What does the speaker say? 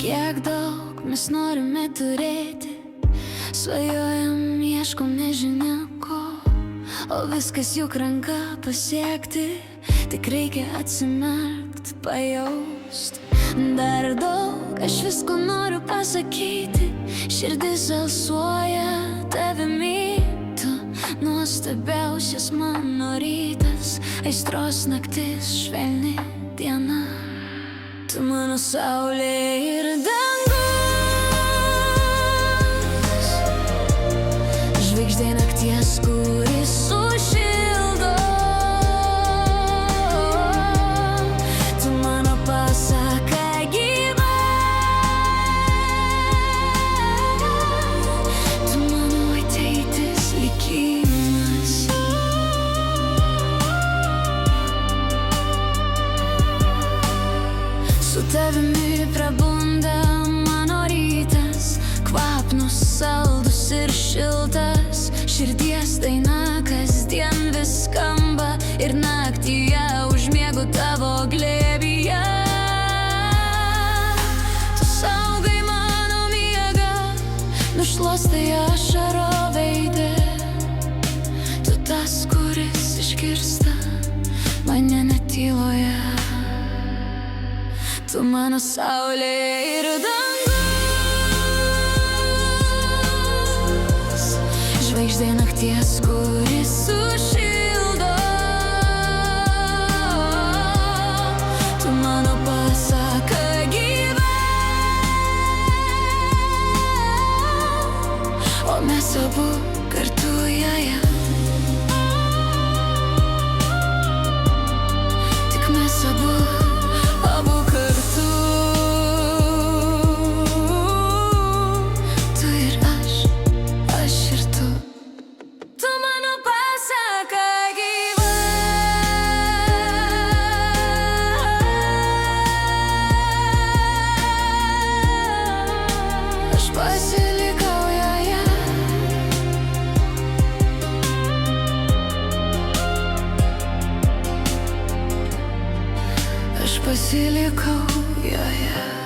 Kiek daug mes norime turėti, svajojam, ieškom nežinia ko, o viskas juk ranka pasiekti, tik reikia atsimerkt, pajaust. Dar daug aš visko noriu pasakyti, širdis alsuoja, tave myliu, nuostabiausias mano rytas, aistros naktis, švelni diena. Tu mano saulė ir dangus, žvaigždė nakties, kuris sušildo. Tu mano pasaka gyva, tu mano ateitis, likimas. Su tavimi prabunda mano rytas, kvapnus, saldus ir šiltas, širdies daina kasdien vis skamba ir naktyje užmiegu tavo glėbyje. Tu saugai mano miegą, nušluostai ašaro veide, tu tas, kuris išgirsta mane netyloje. Tu mano saulė ir dangus, žvaigždė nakties, kuris sušildo. Tu mano pasaka gyva, o mes abu kartu joje. Tik mes abu kartu, tu ir aš ir tu. Tu mano pasaka gyva, aš pasilikau joje. Aš pasilikau joje.